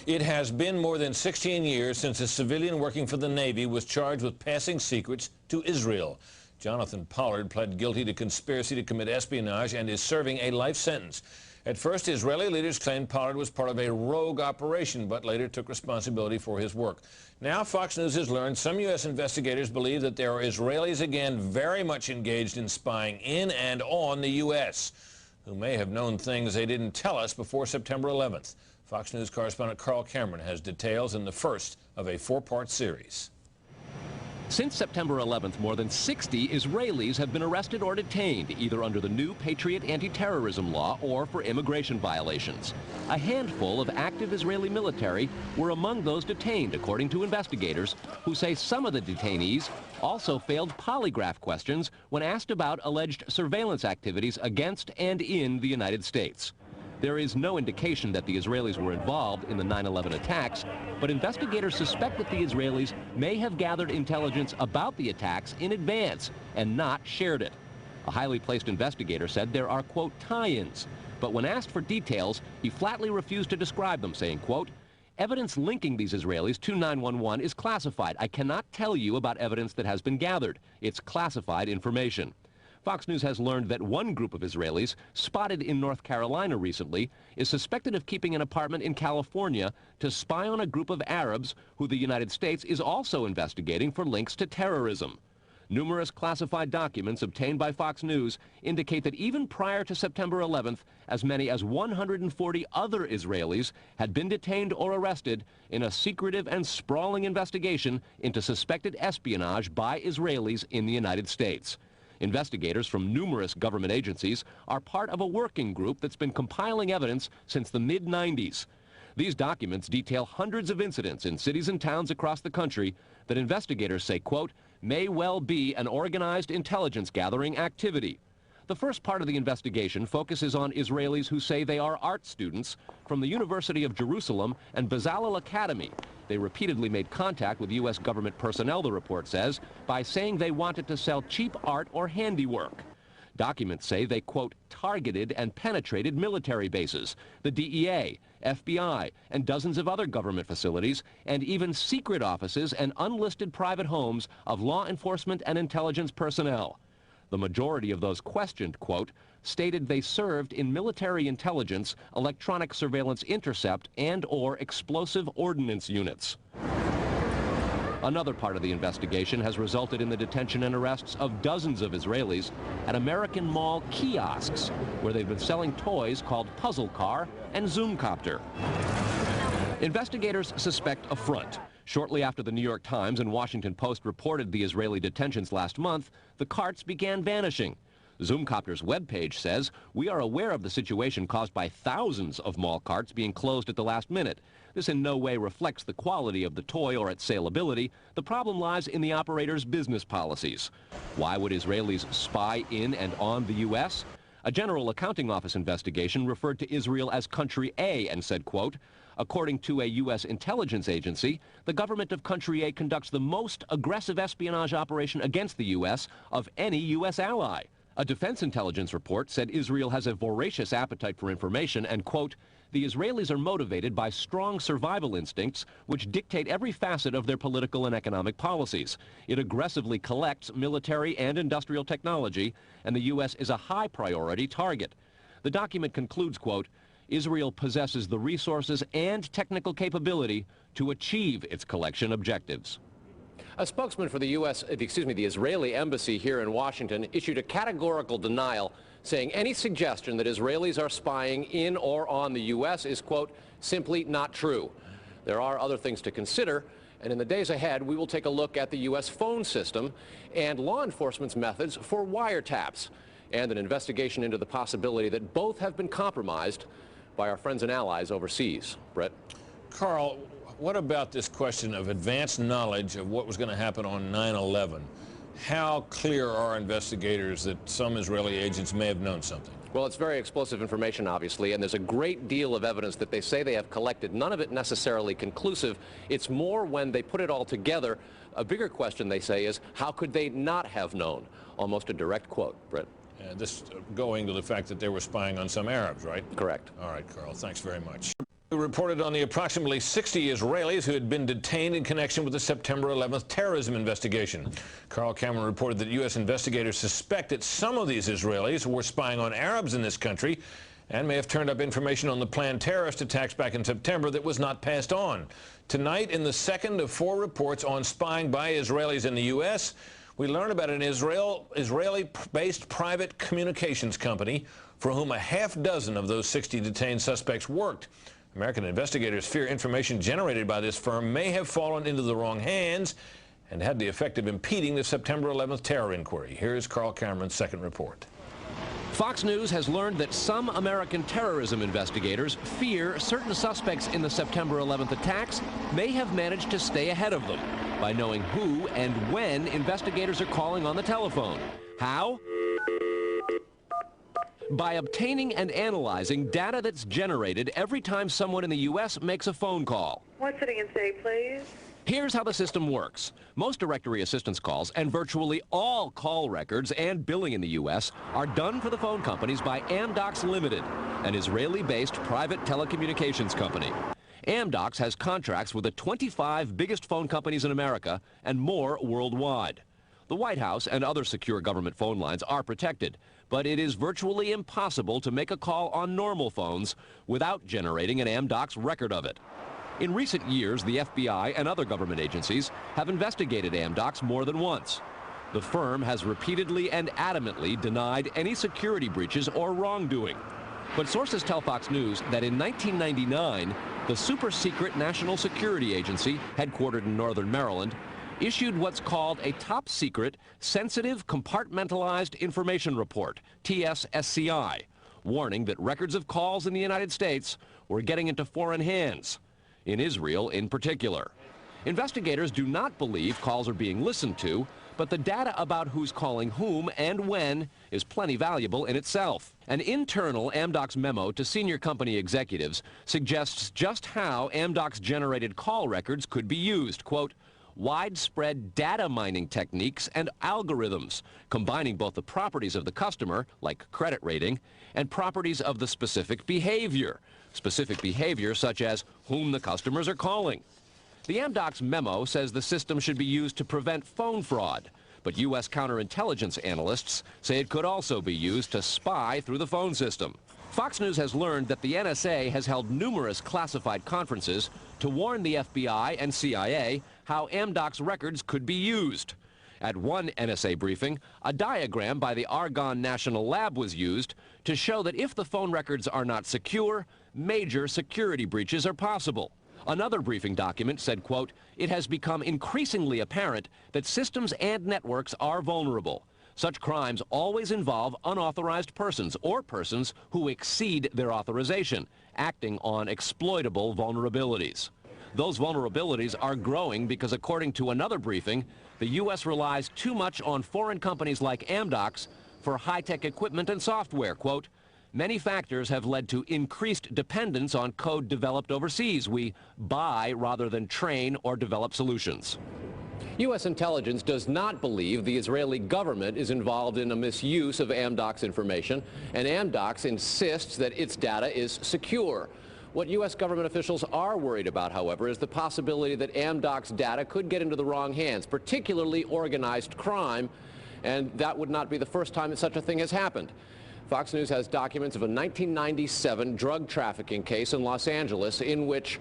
It has been more than 16 years since a civilian working for the Navy was charged with passing secrets to Israel. Jonathan Pollard pled guilty to conspiracy to commit espionage and is serving a life sentence. At first, Israeli leaders claimed Pollard was part of a rogue operation, but later took responsibility for his work. Now, Fox News has learned some U.S. investigators believe that there are Israelis again very much engaged in spying in and on the U.S., who may have known things they didn't tell us before September 11th. Fox News correspondent Carl Cameron has details in the first of a four-part series. Since September 11th, more than 60 Israelis have been arrested or detained, either under the new Patriot anti-terrorism law or for immigration violations. A handful of active Israeli military were among those detained, according to investigators, who say some of the detainees also failed polygraph questions when asked about alleged surveillance activities against and in the United States. There is no indication that the Israelis were involved in the 9/11 attacks, but investigators suspect that the Israelis may have gathered intelligence about the attacks in advance and not shared it. A highly placed investigator said there are, quote, tie-ins, but when asked for details, he flatly refused to describe them, saying, quote, evidence linking these Israelis to 9/11 is classified. I cannot tell you about evidence that has been gathered. It's classified information. Fox News has learned that one group of Israelis, spotted in North Carolina recently, is suspected of keeping an apartment in California to spy on a group of Arabs who the United States is also investigating for links to terrorism. Numerous classified documents obtained by Fox News indicate that even prior to September 11th, as many as 140 other Israelis had been detained or arrested in a secretive and sprawling investigation into suspected espionage by Israelis in the United States. Investigators from numerous government agencies are part of a working group that's been compiling evidence since the mid-90s. These documents detail hundreds of incidents in cities and towns across the country that investigators say, quote, may well be an organized intelligence gathering activity. The first part of the investigation focuses on Israelis who say they are art students from the University of Jerusalem and Bezalel Academy. They repeatedly made contact with U.S. government personnel, the report says, by saying they wanted to sell cheap art or handiwork. Documents say they, quote, targeted and penetrated military bases, the DEA, FBI, and dozens of other government facilities, and even secret offices and unlisted private homes of law enforcement and intelligence personnel. The majority of those questioned, quote, stated they served in military intelligence, electronic surveillance intercept, and/or explosive ordnance units. Another part of the investigation has resulted in the detention and arrests of dozens of Israelis at American Mall kiosks, where they've been selling toys called Puzzle Car and Zoomcopter. Investigators suspect a front. Shortly after the New York Times and Washington Post reported the Israeli detentions last month, the carts began vanishing. Zoomcopter's webpage says, we are aware of the situation caused by thousands of mall carts being closed at the last minute. This in no way reflects the quality of the toy or its saleability. The problem lies in the operator's business policies. Why would Israelis spy in and on the U.S.? A General Accounting Office investigation referred to Israel as Country A and said, quote, according to a U.S. intelligence agency, the government of Country A conducts the most aggressive espionage operation against the U.S. of any U.S. ally. A defense intelligence report said Israel has a voracious appetite for information and, quote, the Israelis are motivated by strong survival instincts which dictate every facet of their political and economic policies. It aggressively collects military and industrial technology, and the U.S. is a high priority target. The document concludes, quote, Israel possesses the resources and technical capability to achieve its collection objectives. A spokesman for the the Israeli embassy here in Washington issued a categorical denial, saying any suggestion that Israelis are spying in or on the U.S. is, quote, simply not true. There are other things to consider, and in the days ahead, we will take a look at the U.S. phone system and law enforcement's methods for wiretaps, and an investigation into the possibility that both have been compromised by our friends and allies overseas. Brett? Carl, what about this question of advanced knowledge of what was going to happen on 9/11? How clear are investigators that some Israeli agents may have known something? Well, it's very explosive information, obviously, and there's a great deal of evidence that they say they have collected, none of it necessarily conclusive. It's more when they put it all together. A bigger question, they say, is how could they not have known? Almost a direct quote, Britt. This going to the fact that they were spying on some Arabs, right? Correct. All right, Carl, thanks very much. We reported on the approximately 60 Israelis who had been detained in connection with the September 11th terrorism investigation. Carl Cameron reported that U.S. investigators suspect that some of these Israelis were spying on Arabs in this country and may have turned up information on the planned terrorist attacks back in September that was not passed on. Tonight, in the second of 4 reports on spying by Israelis in the U.S., we learn about an Israeli-based private communications company for whom a half-dozen of those 60 detained suspects worked. American investigators fear information generated by this firm may have fallen into the wrong hands and had the effect of impeding the September 11th terror inquiry. Here's Carl Cameron's second report. Fox News has learned that some American terrorism investigators fear certain suspects in the September 11th attacks may have managed to stay ahead of them by knowing who and when investigators are calling on the telephone. How? By obtaining and analyzing data that's generated every time someone in the U.S. makes a phone call. One sitting and stay, please. Here's how the system works. Most directory assistance calls and virtually all call records and billing in the U.S. are done for the phone companies by AmDocs Limited, an Israeli-based private telecommunications company. AmDocs has contracts with the 25 biggest phone companies in America and more worldwide. The White House and other secure government phone lines are protected, but it is virtually impossible to make a call on normal phones without generating an AmDocs record of it. In recent years, the FBI and other government agencies have investigated AmDocs more than once. The firm has repeatedly and adamantly denied any security breaches or wrongdoing. But sources tell Fox News that in 1999, the super-secret National Security Agency, headquartered in northern Maryland, issued what's called a top-secret, sensitive, compartmentalized information report, TSSCI, warning that records of calls in the United States were getting into foreign hands, in Israel in particular. Investigators do not believe calls are being listened to, but the data about who's calling whom and when is plenty valuable in itself. An internal AmDocs memo to senior company executives suggests just how AmDocs generated call records could be used. Quote, widespread data mining techniques and algorithms, combining both the properties of the customer, like credit rating, and properties of the specific behavior such as whom the customers are calling. The AmDocs memo says the system should be used to prevent phone fraud, but U.S. counterintelligence analysts say it could also be used to spy through the phone system. Fox News has learned that the NSA has held numerous classified conferences to warn the FBI and CIA how AmDocs records could be used. At one NSA briefing, a diagram by the Argonne National Lab was used to show that if the phone records are not secure, major security breaches are possible. Another briefing document said, quote, it has become increasingly apparent that systems and networks are vulnerable. Such crimes always involve unauthorized persons or persons who exceed their authorization, acting on exploitable vulnerabilities. Those vulnerabilities are growing because, according to another briefing, the U.S. relies too much on foreign companies like AmDocs for high-tech equipment and software. Quote, many factors have led to increased dependence on code developed overseas. We buy rather than train or develop solutions. U.S. intelligence does not believe the Israeli government is involved in a misuse of AmDocs information, and AmDocs insists that its data is secure. What U.S. government officials are worried about, however, is the possibility that AmDocs data could get into the wrong hands, particularly organized crime, and that would not be the first time that such a thing has happened. Fox News has documents of a 1997 drug trafficking case in Los Angeles in which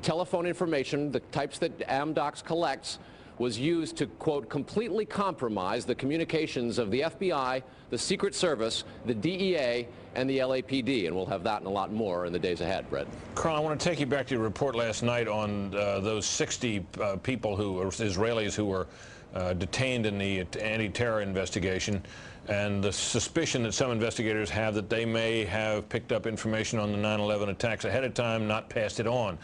telephone information, the types that AmDocs collects, was used to, quote, completely compromise the communications of the FBI, the Secret Service, the DEA, and the LAPD. And we'll have that and a lot more in the days ahead, Brett. Carl, I want to take you back to your report last night on those 60 people who are Israelis who were detained in the anti-terror investigation, and the suspicion that some investigators have that they may have picked up information on the 9/11 attacks ahead of time, not passed it on.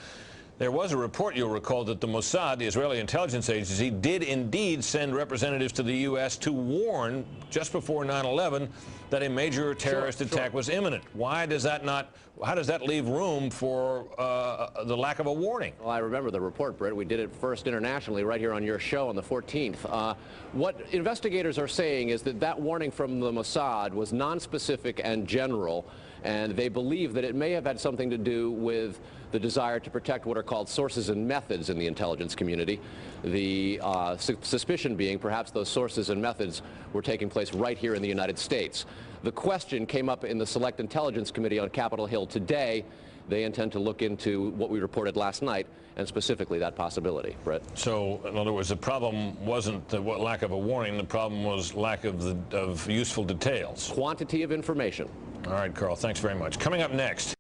There was a report, you'll recall, that the Mossad, the Israeli intelligence agency, did indeed send representatives to the U.S. to warn just before 9/11 that a major terrorist attack was imminent. Why does that not? How does that leave room for the lack of a warning? Well, I remember the report, Britt. We did it first internationally right here on your show on the 14th. What investigators are saying is that that warning from the Mossad was nonspecific and general, and they believe that it may have had something to do with the desire to protect what are called sources and methods in the intelligence community. The suspicion being perhaps those sources and methods were taking place right here in the United States. The question came up in the Select Intelligence Committee on Capitol Hill today. They intend to look into what we reported last night, and specifically that possibility. Brett? So, in other words, the problem wasn't the lack of a warning, the problem was lack of useful details. Quantity of information. All right, Carl, thanks very much. Coming up next,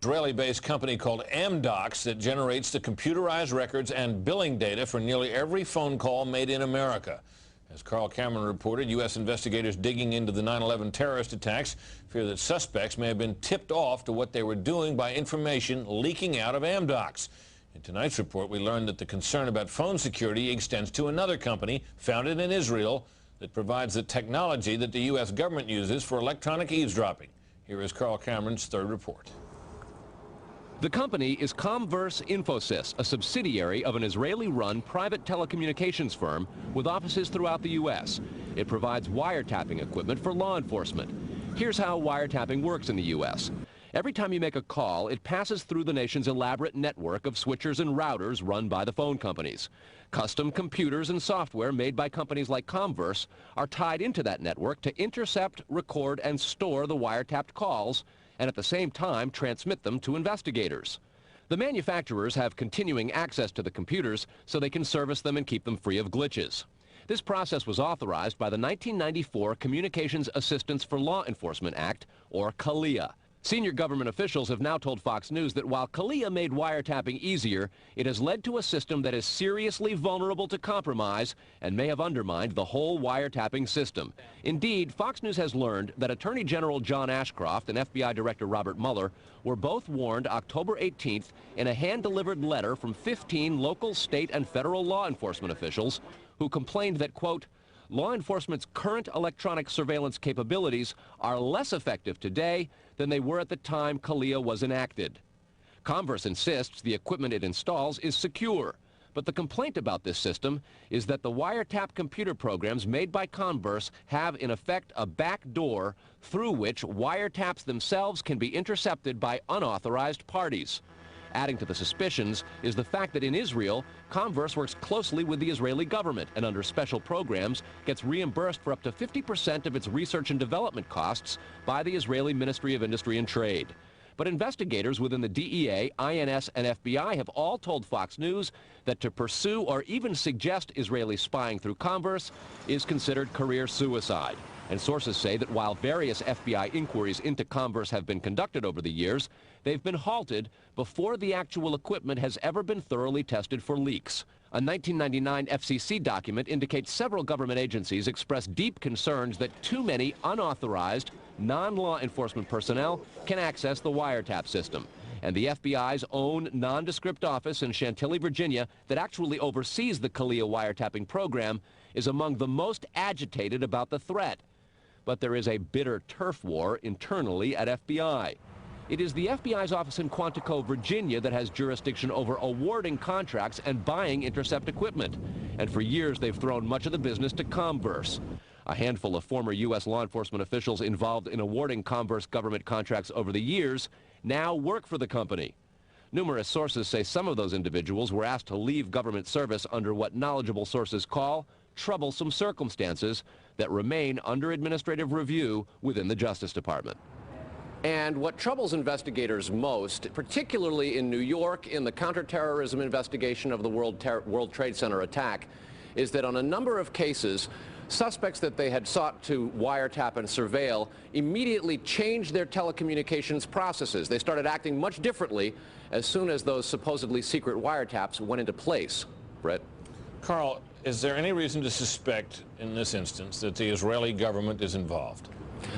Israeli-based company called AmDocs that generates the computerized records and billing data for nearly every phone call made in America. As Carl Cameron reported, U.S. investigators digging into the 9/11 terrorist attacks fear that suspects may have been tipped off to what they were doing by information leaking out of AmDocs. In tonight's report, we learned that the concern about phone security extends to another company founded in Israel that provides the technology that the U.S. government uses for electronic eavesdropping. Here is Carl Cameron's third report. The company is Comverse Infosys, a subsidiary of an Israeli-run private telecommunications firm with offices throughout the U.S. It provides wiretapping equipment for law enforcement. Here's how wiretapping works in the U.S. Every time you make a call, it passes through the nation's elaborate network of switchers and routers run by the phone companies. Custom computers and software made by companies like Comverse are tied into that network to intercept, record, and store the wiretapped calls, and at the same time transmit them to investigators. The manufacturers have continuing access to the computers so they can service them and keep them free of glitches. This process was authorized by the 1994 Communications Assistance for Law Enforcement Act, or CALEA. Senior government officials have now told Fox News that while CALEA made wiretapping easier, it has led to a system that is seriously vulnerable to compromise and may have undermined the whole wiretapping system. Indeed, Fox News has learned that Attorney General John Ashcroft and FBI Director Robert Mueller were both warned October 18th in a hand-delivered letter from 15 local, state, and federal law enforcement officials who complained that, quote, law enforcement's current electronic surveillance capabilities are less effective today than they were at the time CALEA was enacted. Comverse insists the equipment it installs is secure, but the complaint about this system is that the wiretap computer programs made by Comverse have in effect a back door through which wiretaps themselves can be intercepted by unauthorized parties. Adding to the suspicions is the fact that in Israel, Comverse works closely with the Israeli government and under special programs gets reimbursed for up to 50% of its research and development costs by the Israeli Ministry of Industry and Trade. But investigators within the DEA, INS, and FBI have all told Fox News that to pursue or even suggest Israeli spying through Comverse is considered career suicide. And sources say that while various FBI inquiries into Comverse have been conducted over the years, they've been halted before the actual equipment has ever been thoroughly tested for leaks. A 1999 FCC document indicates several government agencies expressed deep concerns that too many unauthorized, non-law enforcement personnel can access the wiretap system. And the FBI's own nondescript office in Chantilly, Virginia, that actually oversees the CALEA wiretapping program, is among the most agitated about the threat. But there is a bitter turf war internally at FBI. It is the FBI's office in Quantico, Virginia that has jurisdiction over awarding contracts and buying intercept equipment. And for years, they've thrown much of the business to Comverse. A handful of former U.S. law enforcement officials involved in awarding Comverse government contracts over the years now work for the company. Numerous sources say some of those individuals were asked to leave government service under what knowledgeable sources call troublesome circumstances that remain under administrative review within the Justice Department. And what troubles investigators most, particularly in New York in the counterterrorism investigation of the World Trade Center attack, is that on a number of cases, suspects that they had sought to wiretap and surveil immediately changed their telecommunications processes. They started acting much differently as soon as those supposedly secret wiretaps went into place. Brett? Carl, is there any reason to suspect in this instance that the Israeli government is involved?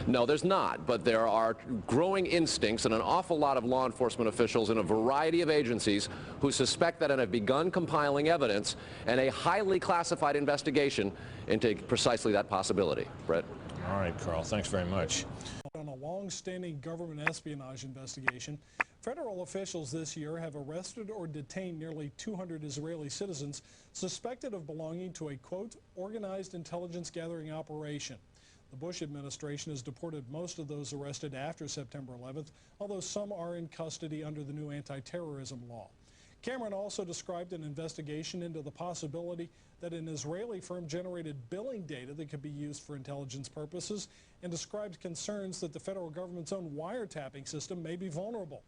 No, there's not, but there are growing instincts and an awful lot of law enforcement officials in a variety of agencies who suspect that and have begun compiling evidence and a highly classified investigation into precisely that possibility. Brett? All right, Carl, thanks very much. On a long-standing government espionage investigation, federal officials this year have arrested or detained nearly 200 Israeli citizens suspected of belonging to a, quote, organized intelligence gathering operation. The Bush administration has deported most of those arrested after September 11th, although some are in custody under the new anti-terrorism law. Cameron also described an investigation into the possibility that an Israeli firm generated billing data that could be used for intelligence purposes, and described concerns that the federal government's own wiretapping system may be vulnerable.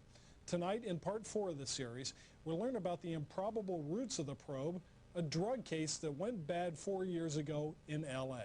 Tonight, in part 4 of the series, we'll learn about the improbable roots of the probe, a drug case that went bad 4 years ago in L.A.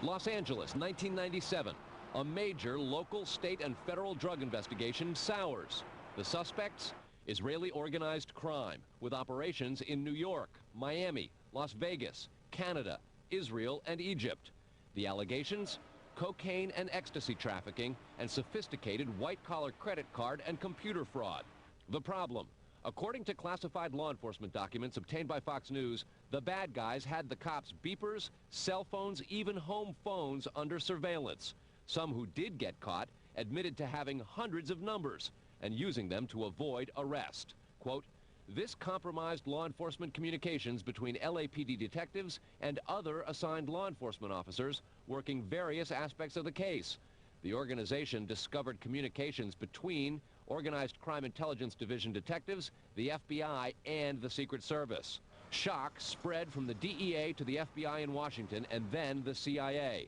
Los Angeles, 1997. A major local, state, and federal drug investigation sours. The suspects? Israeli organized crime, with operations in New York, Miami, Las Vegas, Canada, Israel, and Egypt. The allegations? Cocaine and ecstasy trafficking and sophisticated white-collar credit card and computer fraud. The problem? According to classified law enforcement documents obtained by Fox News, the bad guys had the cops' beepers, cell phones, even home phones under surveillance. Some who did get caught admitted to having hundreds of numbers and using them to avoid arrest. Quote, this compromised law enforcement communications between LAPD detectives and other assigned law enforcement officers working various aspects of the case. The organization discovered communications between Organized Crime Intelligence Division detectives, the FBI, and the Secret Service. Shock spread from the DEA to the FBI in Washington and then the CIA.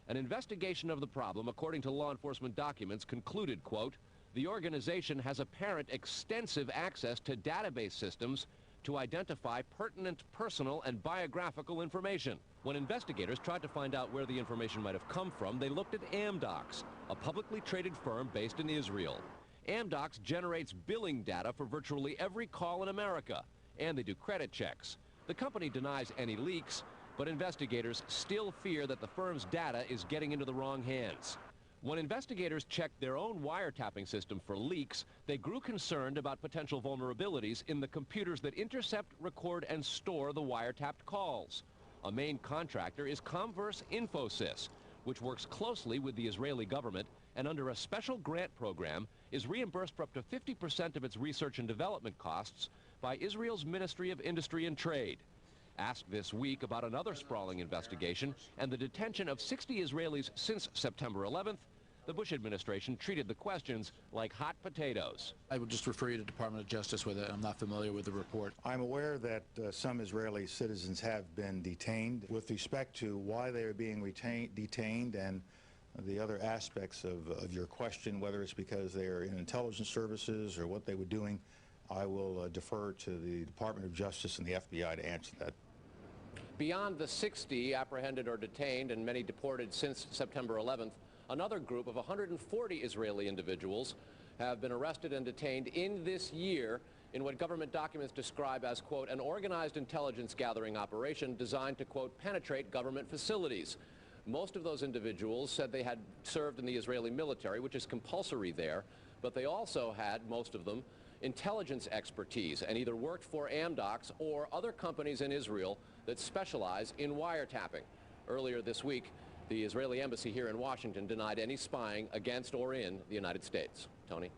An investigation of the problem, according to law enforcement documents, concluded, quote, the organization has apparent extensive access to database systems to identify pertinent personal and biographical information. When investigators tried to find out where the information might have come from, they looked at AmDocs, a publicly traded firm based in Israel. AmDocs generates billing data for virtually every call in America, and they do credit checks. The company denies any leaks, but investigators still fear that the firm's data is getting into the wrong hands. When investigators checked their own wiretapping system for leaks, they grew concerned about potential vulnerabilities in the computers that intercept, record, and store the wiretapped calls. A main contractor is Comverse Infosys, which works closely with the Israeli government and under a special grant program is reimbursed for up to 50% of its research and development costs by Israel's Ministry of Industry and Trade. Asked this week about another sprawling investigation and the detention of 60 Israelis since September 11th, the Bush administration treated the questions like hot potatoes. I would just refer you to Department of Justice with it. I'm not familiar with the report. I'm aware that some Israeli citizens have been detained. With respect to why they are being detained and the other aspects of your question, whether it's because they are in intelligence services or what they were doing, I will defer to the Department of Justice and the FBI to answer that. Beyond the 60 apprehended or detained and many deported since September 11th, another group of 140 Israeli individuals have been arrested and detained in this year in what government documents describe as, quote, an organized intelligence gathering operation designed to, quote, penetrate government facilities. Most of those individuals said they had served in the Israeli military, which is compulsory there, but they also had, most of them, intelligence expertise and either worked for AmDocs or other companies in Israel that specialize in wiretapping. Earlier this week, the Israeli embassy here in Washington denied any spying against or in the United States. Tony?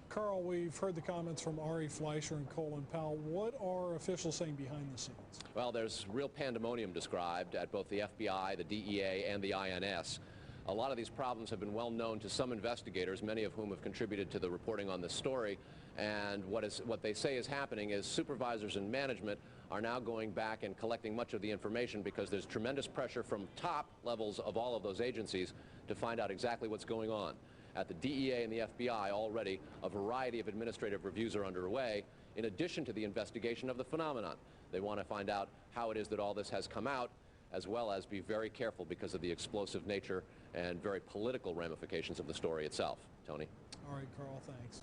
Carl, we've heard the comments from Ari Fleischer and Colin Powell. What are officials saying behind the scenes? Well, there's real pandemonium described at both the FBI, the DEA, and the INS. A lot of these problems have been well known to some investigators, many of whom have contributed to the reporting on this story. And what they say is happening is supervisors and management are now going back and collecting much of the information because there's tremendous pressure from top levels of all of those agencies to find out exactly what's going on. At the DEA and the FBI already, a variety of administrative reviews are underway, in addition to the investigation of the phenomenon. They want to find out how it is that all this has come out, as well as be very careful because of the explosive nature and very political ramifications of the story itself. Tony? All right, Carl, thanks.